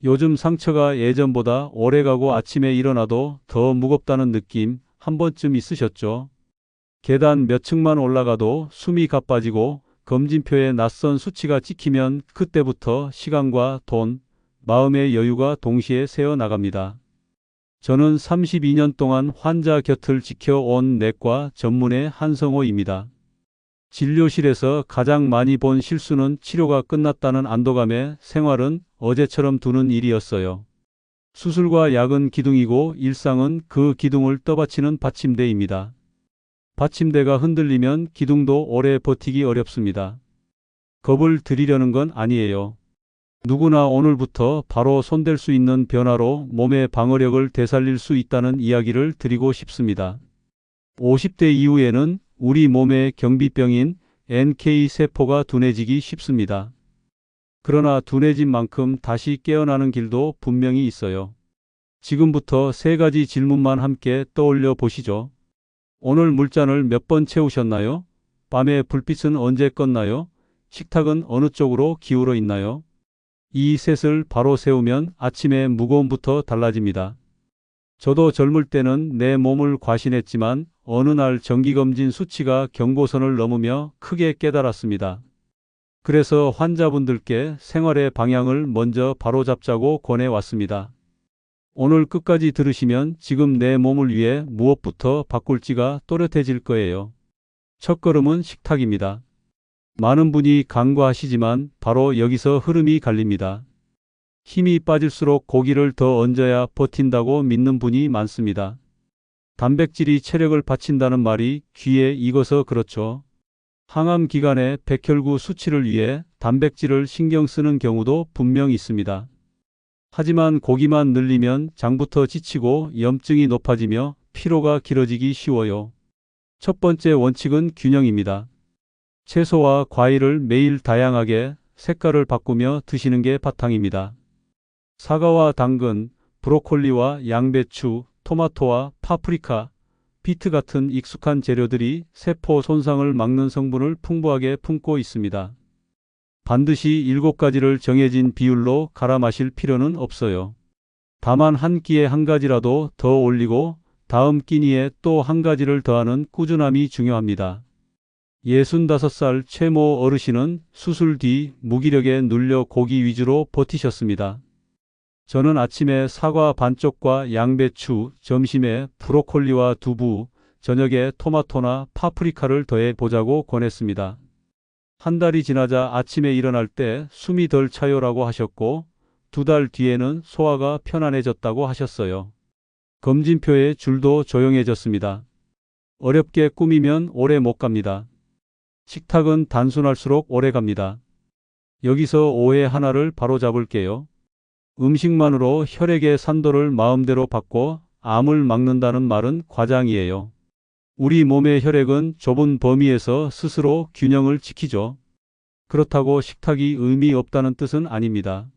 요즘 상처가 예전보다 오래가고 아침에 일어나도 더 무겁다는 느낌 한 번쯤 있으셨죠? 계단 몇 층만 올라가도 숨이 가빠지고 검진표에 낯선 수치가 찍히면 그때부터 시간과 돈, 마음의 여유가 동시에 새어 나갑니다. 저는 32년 동안 환자 곁을 지켜온 내과 전문의 한성호입니다. 진료실에서 가장 많이 본 실수는 치료가 끝났다는 안도감에 생활은 어제처럼 두는 일이었어요. 수술과 약은 기둥이고 일상은 그 기둥을 떠받치는 받침대입니다. 받침대가 흔들리면 기둥도 오래 버티기 어렵습니다. 겁을 들이려는 건 아니에요. 누구나 오늘부터 바로 손댈 수 있는 변화로 몸의 방어력을 되살릴 수 있다는 이야기를 드리고 싶습니다. 50대 이후에는 우리 몸의 경비병인 NK세포가 둔해지기 쉽습니다. 그러나 둔해진 만큼 다시 깨어나는 길도 분명히 있어요. 지금부터 세 가지 질문만 함께 떠올려 보시죠. 오늘 물잔을 몇 번 채우셨나요? 밤에 불빛은 언제 껐나요? 식탁은 어느 쪽으로 기울어 있나요? 이 셋을 바로 세우면 아침의 무거움부터 달라집니다. 저도 젊을 때는 내 몸을 과신했지만 어느 날 정기검진 수치가 경고선을 넘으며 크게 깨달았습니다. 그래서 환자분들께 생활의 방향을 먼저 바로잡자고 권해왔습니다. 오늘 끝까지 들으시면 지금 내 몸을 위해 무엇부터 바꿀지가 또렷해질 거예요. 첫걸음은 식탁입니다. 많은 분이 간과하시지만 바로 여기서 흐름이 갈립니다. 힘이 빠질수록 고기를 더 얹어야 버틴다고 믿는 분이 많습니다. 단백질이 체력을 바친다는 말이 귀에 익어서 그렇죠. 항암 기간에 백혈구 수치를 위해 단백질을 신경 쓰는 경우도 분명 있습니다. 하지만 고기만 늘리면 장부터 지치고 염증이 높아지며 피로가 길어지기 쉬워요. 첫 번째 원칙은 균형입니다. 채소와 과일을 매일 다양하게 색깔을 바꾸며 드시는 게 바탕입니다. 사과와 당근, 브로콜리와 양배추, 토마토와 파프리카, 비트 같은 익숙한 재료들이 세포 손상을 막는 성분을 풍부하게 품고 있습니다. 반드시 7가지를 정해진 비율로 갈아 마실 필요는 없어요. 다만 한 끼에 한 가지라도 더 올리고 다음 끼니에 또 한 가지를 더하는 꾸준함이 중요합니다. 65살 최모 어르신은 수술 뒤 무기력에 눌려 고기 위주로 버티셨습니다. 저는 아침에 사과 반쪽과 양배추, 점심에 브로콜리와 두부, 저녁에 토마토나 파프리카를 더해 보자고 권했습니다. 한 달이 지나자 아침에 일어날 때 숨이 덜 차요라고 하셨고 2달 뒤에는 소화가 편안해졌다고 하셨어요. 검진표의 줄도 조용해졌습니다. 어렵게 꾸미면 오래 못 갑니다. 식탁은 단순할수록 오래 갑니다. 여기서 오해 하나를 바로잡을게요. 음식만으로 혈액의 산도를 마음대로 바꿔 암을 막는다는 말은 과장이에요. 우리 몸의 혈액은 좁은 범위에서 스스로 균형을 지키죠. 그렇다고 식탁이 의미 없다는 뜻은 아닙니다.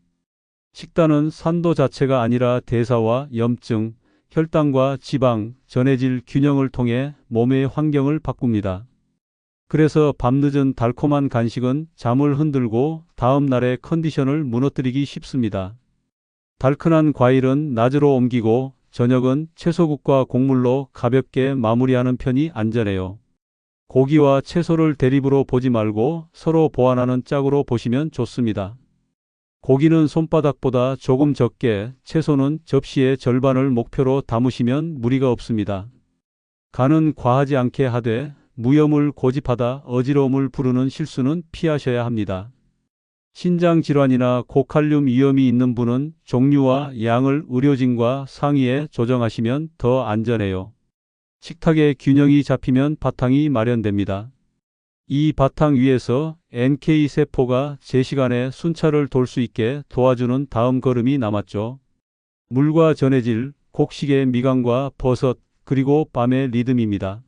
식단은 산도 자체가 아니라 대사와 염증, 혈당과 지방, 전해질 균형을 통해 몸의 환경을 바꿉니다. 그래서 밤늦은 달콤한 간식은 잠을 흔들고 다음 날의 컨디션을 무너뜨리기 쉽습니다. 달큰한 과일은 낮으로 옮기고 저녁은 채소국과 곡물로 가볍게 마무리하는 편이 안전해요. 고기와 채소를 대립으로 보지 말고 서로 보완하는 짝으로 보시면 좋습니다. 고기는 손바닥보다 조금 적게, 채소는 접시의 절반을 목표로 담으시면 무리가 없습니다. 간은 과하지 않게 하되 무염을 고집하다 어지러움을 부르는 실수는 피하셔야 합니다. 신장 질환이나 고칼륨 위험이 있는 분은 종류와 양을 의료진과 상의해 조정하시면 더 안전해요. 식탁의 균형이 잡히면 바탕이 마련됩니다. 이 바탕 위에서 NK세포가 제 시간에 순찰을 돌 수 있게 도와주는 다음 걸음이 남았죠. 물과 전해질, 곡식의 미간과 버섯, 그리고 밤의 리듬입니다.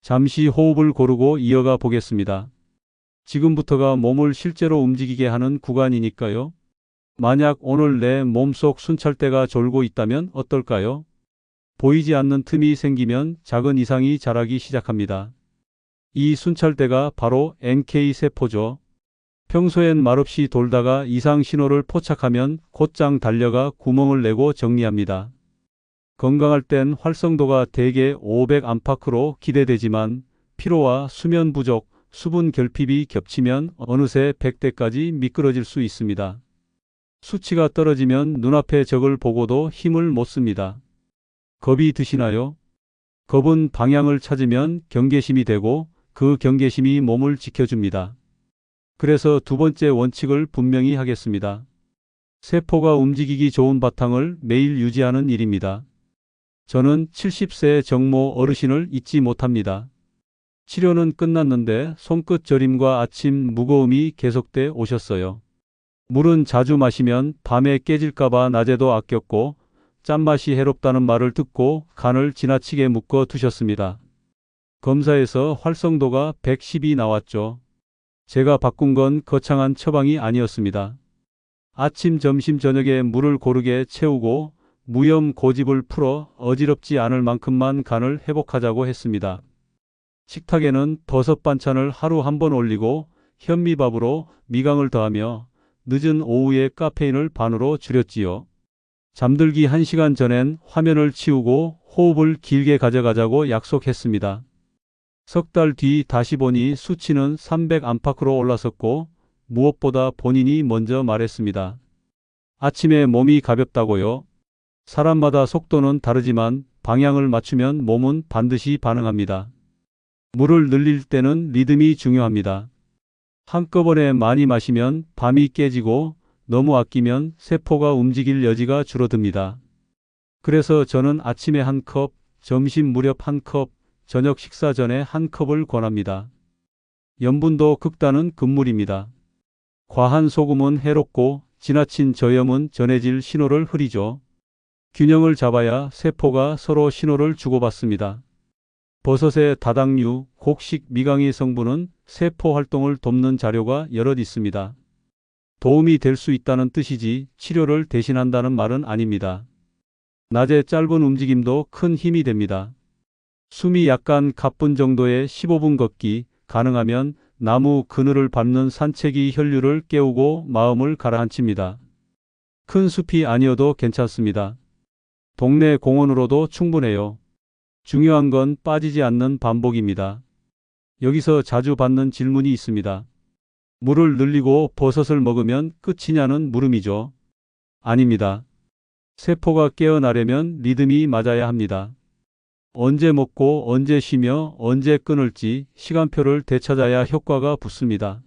잠시 호흡을 고르고 이어가 보겠습니다. 지금부터가 몸을 실제로 움직이게 하는 구간이니까요. 만약 오늘 내 몸속 순찰대가 졸고 있다면 어떨까요? 보이지 않는 틈이 생기면 작은 이상이 자라기 시작합니다. 이 순찰대가 바로 NK세포죠. 평소엔 말없이 돌다가 이상 신호를 포착하면 곧장 달려가 구멍을 내고 정리합니다. 건강할 땐 활성도가 대개 500 안팎으로 기대되지만 피로와 수면 부족, 수분 결핍이 겹치면 어느새 100대까지 미끄러질 수 있습니다. 수치가 떨어지면 눈앞의 적을 보고도 힘을 못 씁니다. 겁이 드시나요? 겁은 방향을 찾으면 경계심이 되고 그 경계심이 몸을 지켜줍니다. 그래서 두 번째 원칙을 분명히 하겠습니다. 세포가 움직이기 좋은 바탕을 매일 유지하는 일입니다. 저는 70세 정모 어르신을 잊지 못합니다. 치료는 끝났는데 손끝 저림과 아침 무거움이 계속돼 오셨어요. 물은 자주 마시면 밤에 깨질까봐 낮에도 아꼈고 짠맛이 해롭다는 말을 듣고 간을 지나치게 묶어 두셨습니다. 검사에서 활성도가 110이 나왔죠. 제가 바꾼 건 거창한 처방이 아니었습니다. 아침, 점심, 저녁에 물을 고르게 채우고 무염 고집을 풀어 어지럽지 않을 만큼만 간을 회복하자고 했습니다. 식탁에는 버섯 반찬을 하루 한 번 올리고 현미밥으로 미강을 더하며 늦은 오후에 카페인을 반으로 줄였지요. 잠들기 1시간 전엔 화면을 치우고 호흡을 길게 가져가자고 약속했습니다. 석 달 뒤 다시 보니 수치는 300 안팎으로 올랐었고 무엇보다 본인이 먼저 말했습니다. 아침에 몸이 가볍다고요? 사람마다 속도는 다르지만 방향을 맞추면 몸은 반드시 반응합니다. 물을 늘릴 때는 리듬이 중요합니다. 한꺼번에 많이 마시면 밤이 깨지고 너무 아끼면 세포가 움직일 여지가 줄어듭니다. 그래서 저는 아침에 1컵, 점심 무렵 1컵, 저녁 식사 전에 1컵을 권합니다. 염분도 극단은 금물입니다. 과한 소금은 해롭고 지나친 저염은 전해질 신호를 흐리죠. 균형을 잡아야 세포가 서로 신호를 주고받습니다. 버섯의 다당류, 곡식 미강의 성분은 세포 활동을 돕는 자료가 여럿 있습니다. 도움이 될 수 있다는 뜻이지 치료를 대신한다는 말은 아닙니다. 낮에 짧은 움직임도 큰 힘이 됩니다. 숨이 약간 가쁜 정도의 15분 걷기, 가능하면 나무 그늘을 밟는 산책이 혈류를 깨우고 마음을 가라앉힙니다. 큰 숲이 아니어도 괜찮습니다. 동네 공원으로도 충분해요. 중요한 건 빠지지 않는 반복입니다. 여기서 자주 받는 질문이 있습니다. 물을 늘리고 버섯을 먹으면 끝이냐는 물음이죠. 아닙니다. 세포가 깨어나려면 리듬이 맞아야 합니다. 언제 먹고 언제 쉬며 언제 끊을지 시간표를 되찾아야 효과가 붙습니다.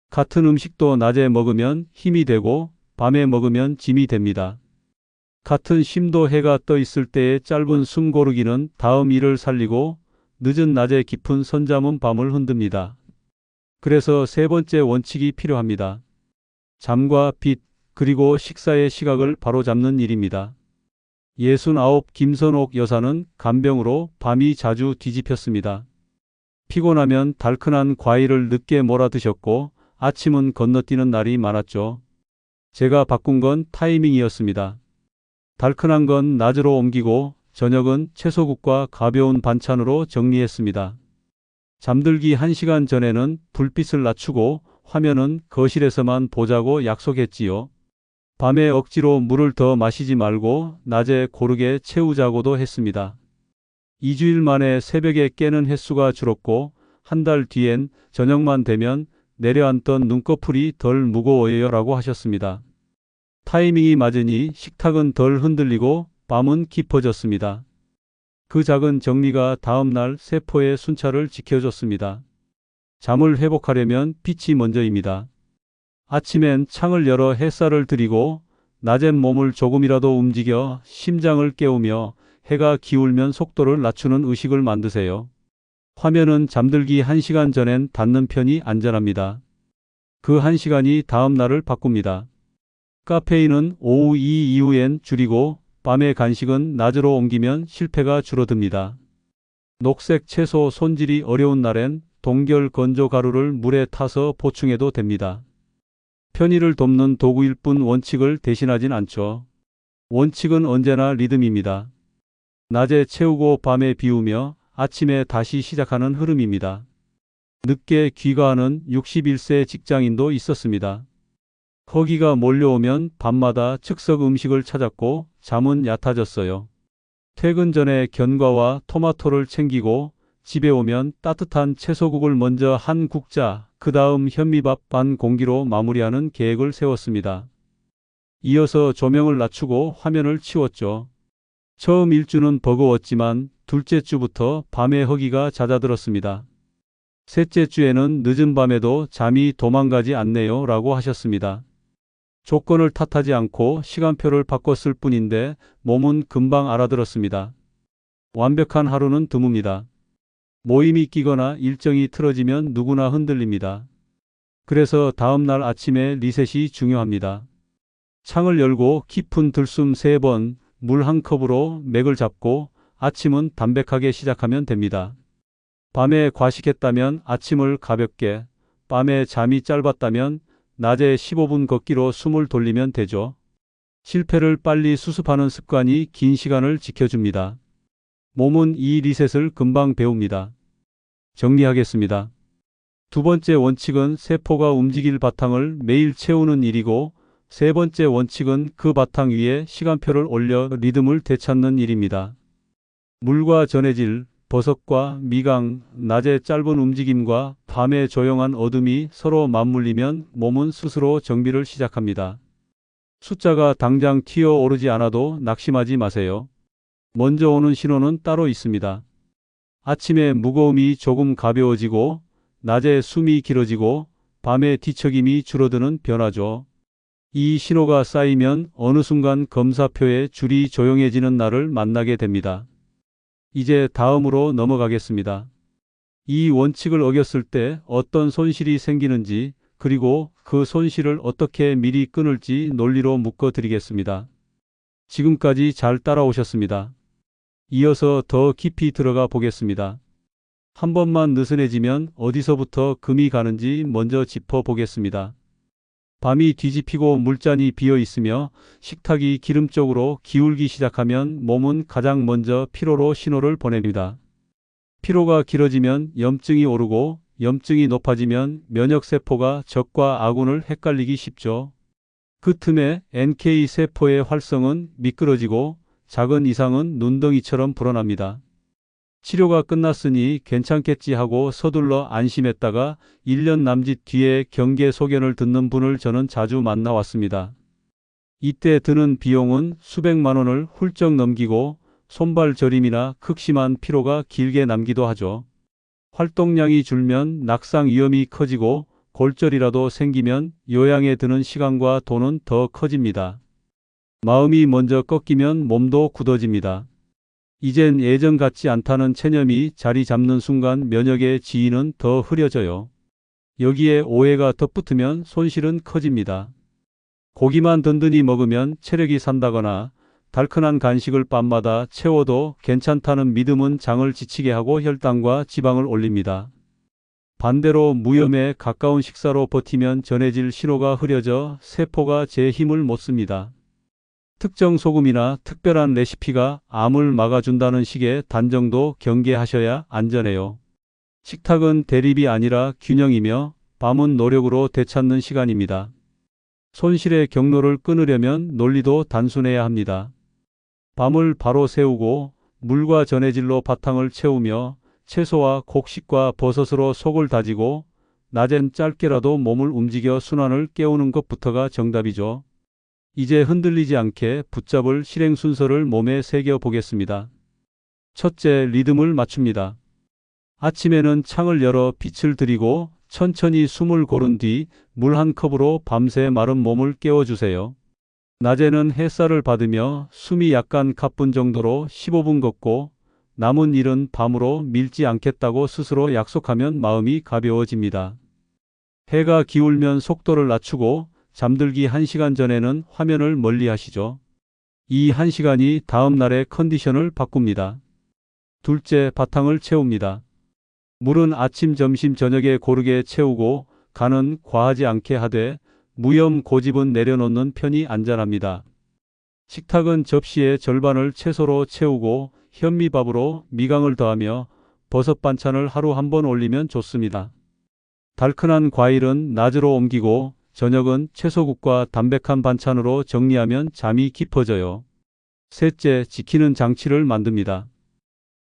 같은 음식도 낮에 먹으면 힘이 되고 밤에 먹으면 짐이 됩니다. 같은 심도 해가 떠 있을 때의 짧은 숨 고르기는 다음 일을 살리고 늦은 낮에 깊은 선잠은 밤을 흔듭니다. 그래서 세 번째 원칙이 필요합니다. 잠과 빛, 그리고 식사의 시각을 바로잡는 일입니다. 69 김선옥 여사는 간병으로 밤이 자주 뒤집혔습니다. 피곤하면 달큰한 과일을 늦게 몰아드셨고 아침은 건너뛰는 날이 많았죠. 제가 바꾼 건 타이밍이었습니다. 달큰한 건 낮으로 옮기고 저녁은 채소국과 가벼운 반찬으로 정리했습니다. 잠들기 1시간 전에는 불빛을 낮추고 화면은 거실에서만 보자고 약속했지요. 밤에 억지로 물을 더 마시지 말고 낮에 고르게 채우자고도 했습니다. 2주일 만에 새벽에 깨는 횟수가 줄었고 한 달 뒤엔 저녁만 되면 내려앉던 눈꺼풀이 덜 무거워요 라고 하셨습니다. 타이밍이 맞으니 식탁은 덜 흔들리고 밤은 깊어졌습니다. 그 작은 정리가 다음 날 세포의 순찰을 지켜줬습니다. 잠을 회복하려면 빛이 먼저입니다. 아침엔 창을 열어 햇살을 들이고 낮엔 몸을 조금이라도 움직여 심장을 깨우며 해가 기울면 속도를 낮추는 의식을 만드세요. 화면은 잠들기 1시간 전엔 닫는 편이 안전합니다. 그 1시간이 다음 날을 바꿉니다. 카페인은 오후 2 이후엔 줄이고 밤의 간식은 낮으로 옮기면 실패가 줄어듭니다. 녹색 채소 손질이 어려운 날엔 동결 건조 가루를 물에 타서 보충해도 됩니다. 편의를 돕는 도구일 뿐 원칙을 대신하진 않죠. 원칙은 언제나 리듬입니다. 낮에 채우고 밤에 비우며 아침에 다시 시작하는 흐름입니다. 늦게 귀가하는 61세 직장인도 있었습니다. 허기가 몰려오면 밤마다 즉석 음식을 찾았고 잠은 얕아졌어요. 퇴근 전에 견과와 토마토를 챙기고 집에 오면 따뜻한 채소국을 먼저 한 국자, 그 다음 현미밥 반 공기로 마무리하는 계획을 세웠습니다. 이어서 조명을 낮추고 화면을 치웠죠. 처음 일주는 버거웠지만 둘째 주부터 밤의 허기가 잦아들었습니다. 셋째 주에는 늦은 밤에도 잠이 도망가지 않네요 라고 하셨습니다. 조건을 탓하지 않고 시간표를 바꿨을 뿐인데 몸은 금방 알아들었습니다. 완벽한 하루는 드뭅니다. 모임이 끼거나 일정이 틀어지면 누구나 흔들립니다. 그래서 다음 날 아침에 리셋이 중요합니다. 창을 열고 깊은 들숨 3번, 물 한 컵으로 맥을 잡고 아침은 담백하게 시작하면 됩니다. 밤에 과식했다면 아침을 가볍게, 밤에 잠이 짧았다면 낮에 15분 걷기로 숨을 돌리면 되죠. 실패를 빨리 수습하는 습관이 긴 시간을 지켜줍니다. 몸은 이 리셋을 금방 배웁니다. 정리하겠습니다. 두 번째 원칙은 세포가 움직일 바탕을 매일 채우는 일이고, 세 번째 원칙은 그 바탕 위에 시간표를 올려 리듬을 되찾는 일입니다. 물과 전해질, 버섯과 미강, 낮의 짧은 움직임과 밤의 조용한 어둠이 서로 맞물리면 몸은 스스로 정비를 시작합니다. 숫자가 당장 튀어오르지 않아도 낙심하지 마세요. 먼저 오는 신호는 따로 있습니다. 아침에 무거움이 조금 가벼워지고, 낮에 숨이 길어지고, 밤에 뒤척임이 줄어드는 변화죠. 이 신호가 쌓이면 어느 순간 검사표에 줄이 조용해지는 날을 만나게 됩니다. 이제 다음으로 넘어가겠습니다. 이 원칙을 어겼을 때 어떤 손실이 생기는지, 그리고 그 손실을 어떻게 미리 끊을지 논리로 묶어 드리겠습니다. 지금까지 잘 따라오셨습니다. 이어서 더 깊이 들어가 보겠습니다. 한 번만 느슨해지면 어디서부터 금이 가는지 먼저 짚어 보겠습니다. 밤이 뒤집히고 물잔이 비어 있으며 식탁이 기름 쪽으로 기울기 시작하면 몸은 가장 먼저 피로로 신호를 보냅니다. 피로가 길어지면 염증이 오르고, 염증이 높아지면 면역세포가 적과 아군을 헷갈리기 쉽죠. 그 틈에 NK세포의 활성은 미끄러지고 작은 이상은 눈덩이처럼 불어납니다. 치료가 끝났으니 괜찮겠지 하고 서둘러 안심했다가 1년 남짓 뒤에 경계 소견을 듣는 분을 저는 자주 만나왔습니다. 이때 드는 비용은 수백만 원을 훌쩍 넘기고 손발 저림이나 극심한 피로가 길게 남기도 하죠. 활동량이 줄면 낙상 위험이 커지고 골절이라도 생기면 요양에 드는 시간과 돈은 더 커집니다. 마음이 먼저 꺾이면 몸도 굳어집니다. 이젠 예전 같지 않다는 체념이 자리 잡는 순간 면역의 지위는 더 흐려져요. 여기에 오해가 덧붙으면 손실은 커집니다. 고기만 든든히 먹으면 체력이 산다거나 달큰한 간식을 밤마다 채워도 괜찮다는 믿음은 장을 지치게 하고 혈당과 지방을 올립니다. 반대로 무염에 가까운 식사로 버티면 전해질 신호가 흐려져 세포가 제 힘을 못 씁니다. 특정 소금이나 특별한 레시피가 암을 막아준다는 식의 단정도 경계하셔야 안전해요. 식탁은 대립이 아니라 균형이며 밤은 노력으로 되찾는 시간입니다. 손실의 경로를 끊으려면 논리도 단순해야 합니다. 밤을 바로 세우고 물과 전해질로 바탕을 채우며 채소와 곡식과 버섯으로 속을 다지고 낮엔 짧게라도 몸을 움직여 순환을 깨우는 것부터가 정답이죠. 이제 흔들리지 않게 붙잡을 실행 순서를 몸에 새겨 보겠습니다. 첫째, 리듬을 맞춥니다. 아침에는 창을 열어 빛을 들이고 천천히 숨을 고른 뒤 물 한 컵으로 밤새 마른 몸을 깨워주세요. 낮에는 햇살을 받으며 숨이 약간 가쁜 정도로 15분 걷고 남은 일은 밤으로 밀지 않겠다고 스스로 약속하면 마음이 가벼워집니다. 해가 기울면 속도를 낮추고 잠들기 1시간 전에는 화면을 멀리 하시죠. 이 1시간이 다음 날의 컨디션을 바꿉니다. 둘째, 바탕을 채웁니다. 물은 아침, 점심, 저녁에 고르게 채우고 간은 과하지 않게 하되 무염 고집은 내려놓는 편이 안전합니다. 식탁은 접시의 절반을 채소로 채우고 현미밥으로 미강을 더하며 버섯 반찬을 하루 한 번 올리면 좋습니다. 달큰한 과일은 낮으로 옮기고 저녁은 채소국과 담백한 반찬으로 정리하면 잠이 깊어져요. 셋째, 지키는 장치를 만듭니다.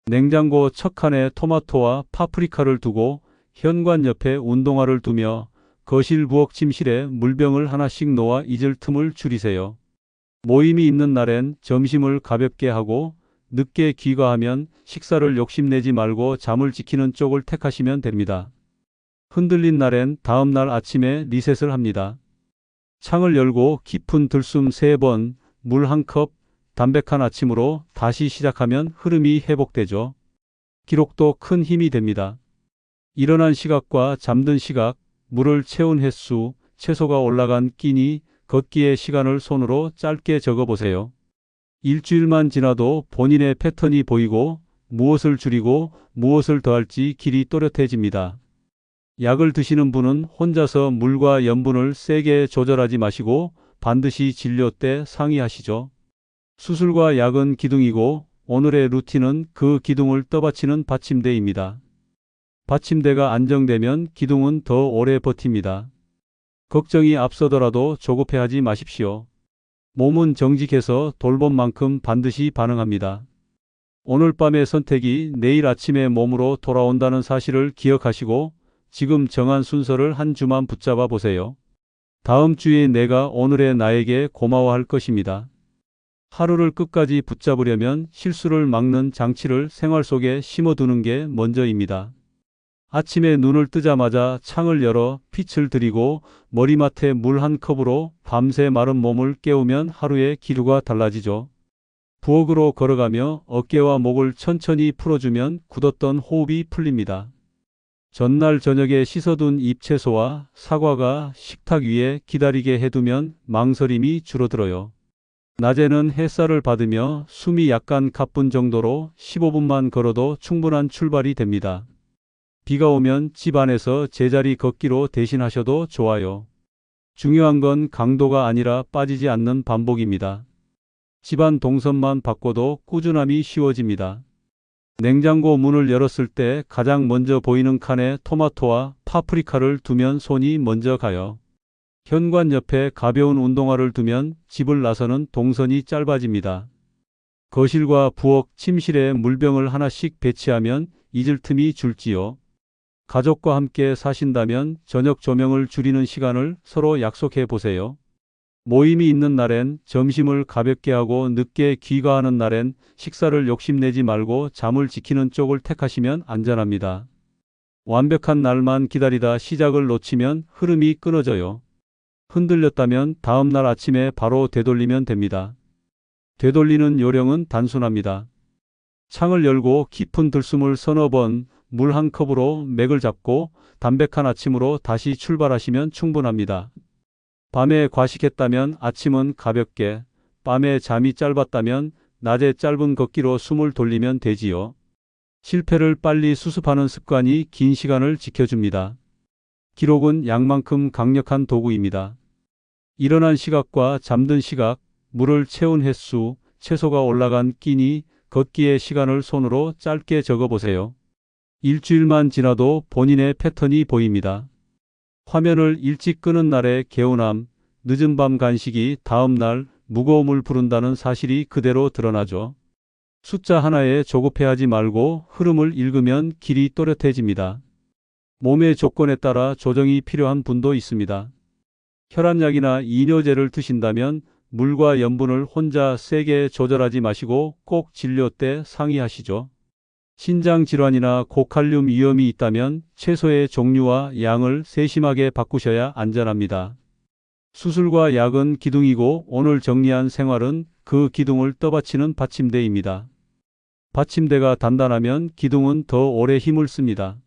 냉장고 척칸에 토마토와 파프리카를 두고 현관 옆에 운동화를 두며 거실 부엌 침실에 물병을 하나씩 놓아 잊을 틈을 줄이세요. 모임이 있는 날엔 점심을 가볍게 하고 늦게 귀가하면 식사를 욕심내지 말고 잠을 지키는 쪽을 택하시면 됩니다. 흔들린 날엔 다음 날 아침에 리셋을 합니다. 창을 열고 깊은 들숨 3번, 물 1컵, 담백한 아침으로 다시 시작하면 흐름이 회복되죠. 기록도 큰 힘이 됩니다. 일어난 시각과 잠든 시각, 물을 채운 횟수, 채소가 올라간 끼니, 걷기의 시간을 손으로 짧게 적어보세요. 일주일만 지나도 본인의 패턴이 보이고 무엇을 줄이고 무엇을 더할지 길이 또렷해집니다. 약을 드시는 분은 혼자서 물과 염분을 세게 조절하지 마시고 반드시 진료 때 상의하시죠. 수술과 약은 기둥이고 오늘의 루틴은 그 기둥을 떠받치는 받침대입니다. 받침대가 안정되면 기둥은 더 오래 버팁니다. 걱정이 앞서더라도 조급해하지 마십시오. 몸은 정직해서 돌본 만큼 반드시 반응합니다. 오늘 밤의 선택이 내일 아침에 몸으로 돌아온다는 사실을 기억하시고 지금 정한 순서를 한 주만 붙잡아 보세요. 다음 주에 내가 오늘의 나에게 고마워할 것입니다. 하루를 끝까지 붙잡으려면 실수를 막는 장치를 생활 속에 심어두는 게 먼저입니다. 아침에 눈을 뜨자마자 창을 열어 빛을 들이고 머리맡에 물 1컵으로 밤새 마른 몸을 깨우면 하루의 기류가 달라지죠. 부엌으로 걸어가며 어깨와 목을 천천히 풀어주면 굳었던 호흡이 풀립니다. 전날 저녁에 씻어둔 잎채소와 사과가 식탁 위에 기다리게 해두면 망설임이 줄어들어요. 낮에는 햇살을 받으며 숨이 약간 가쁜 정도로 15분만 걸어도 충분한 출발이 됩니다. 비가 오면 집 안에서 제자리 걷기로 대신하셔도 좋아요. 중요한 건 강도가 아니라 빠지지 않는 반복입니다. 집안 동선만 바꿔도 꾸준함이 쉬워집니다. 냉장고 문을 열었을 때 가장 먼저 보이는 칸에 토마토와 파프리카를 두면 손이 먼저 가요. 현관 옆에 가벼운 운동화를 두면 집을 나서는 동선이 짧아집니다. 거실과 부엌, 침실에 물병을 하나씩 배치하면 잊을 틈이 줄지요. 가족과 함께 사신다면 저녁 조명을 줄이는 시간을 서로 약속해 보세요. 모임이 있는 날엔 점심을 가볍게 하고 늦게 귀가하는 날엔 식사를 욕심내지 말고 잠을 지키는 쪽을 택하시면 안전합니다. 완벽한 날만 기다리다 시작을 놓치면 흐름이 끊어져요. 흔들렸다면 다음 날 아침에 바로 되돌리면 됩니다. 되돌리는 요령은 단순합니다. 창을 열고 깊은 들숨을 서너 번, 물 1컵으로 맥을 잡고 담백한 아침으로 다시 출발하시면 충분합니다. 밤에 과식했다면 아침은 가볍게, 밤에 잠이 짧았다면 낮에 짧은 걷기로 숨을 돌리면 되지요. 실패를 빨리 수습하는 습관이 긴 시간을 지켜줍니다. 기록은 약만큼 강력한 도구입니다. 일어난 시각과 잠든 시각, 물을 채운 횟수, 채소가 올라간 끼니, 걷기의 시간을 손으로 짧게 적어보세요. 일주일만 지나도 본인의 패턴이 보입니다. 화면을 일찍 끄는 날의 개운함, 늦은 밤 간식이 다음 날 무거움을 부른다는 사실이 그대로 드러나죠. 숫자 하나에 조급해하지 말고 흐름을 읽으면 길이 또렷해집니다. 몸의 조건에 따라 조정이 필요한 분도 있습니다. 혈압약이나 이뇨제를 드신다면 물과 염분을 혼자 세게 조절하지 마시고 꼭 진료 때 상의하시죠. 신장 질환이나 고칼륨 위험이 있다면 채소의 종류와 양을 세심하게 바꾸셔야 안전합니다. 수술과 약은 기둥이고 오늘 정리한 생활은 그 기둥을 떠받치는 받침대입니다. 받침대가 단단하면 기둥은 더 오래 힘을 씁니다.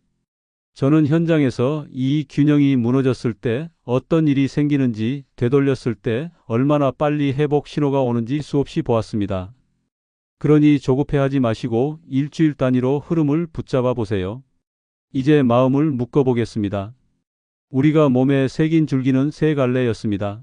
저는 현장에서 이 균형이 무너졌을 때 어떤 일이 생기는지, 되돌렸을 때 얼마나 빨리 회복 신호가 오는지 수없이 보았습니다. 그러니 조급해하지 마시고 일주일 단위로 흐름을 붙잡아 보세요. 이제 마음을 묶어보겠습니다. 우리가 몸에 새긴 줄기는 3갈래였습니다.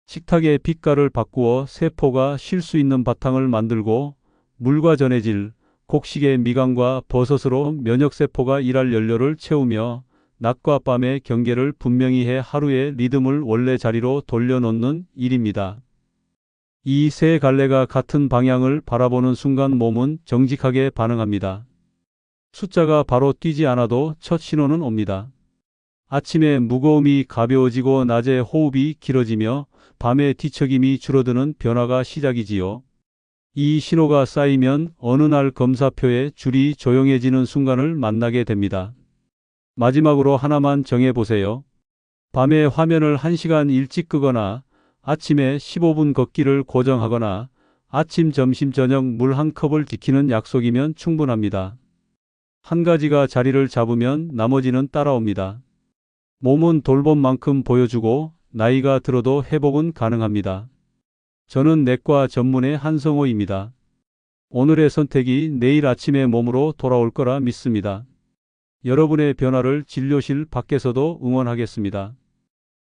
식탁의 빛깔을 바꾸어 세포가 쉴 수 있는 바탕을 만들고 물과 전해질, 곡식의 미강과 버섯으로 면역세포가 일할 연료를 채우며 낮과 밤의 경계를 분명히 해 하루의 리듬을 원래 자리로 돌려놓는 일입니다. 이 세 갈래가 같은 방향을 바라보는 순간 몸은 정직하게 반응합니다. 숫자가 바로 뛰지 않아도 첫 신호는 옵니다. 아침에 무거움이 가벼워지고 낮에 호흡이 길어지며 밤에 뒤척임이 줄어드는 변화가 시작이지요. 이 신호가 쌓이면 어느 날 검사표에 줄이 조용해지는 순간을 만나게 됩니다. 마지막으로 하나만 정해보세요. 밤에 화면을 1시간 일찍 끄거나 아침에 15분 걷기를 고정하거나 아침, 점심, 저녁 물 한 컵을 지키는 약속이면 충분합니다. 한 가지가 자리를 잡으면 나머지는 따라옵니다. 몸은 돌본 만큼 보여주고 나이가 들어도 회복은 가능합니다. 저는 내과 전문의 한성호입니다. 오늘의 선택이 내일 아침의 몸으로 돌아올 거라 믿습니다. 여러분의 변화를 진료실 밖에서도 응원하겠습니다.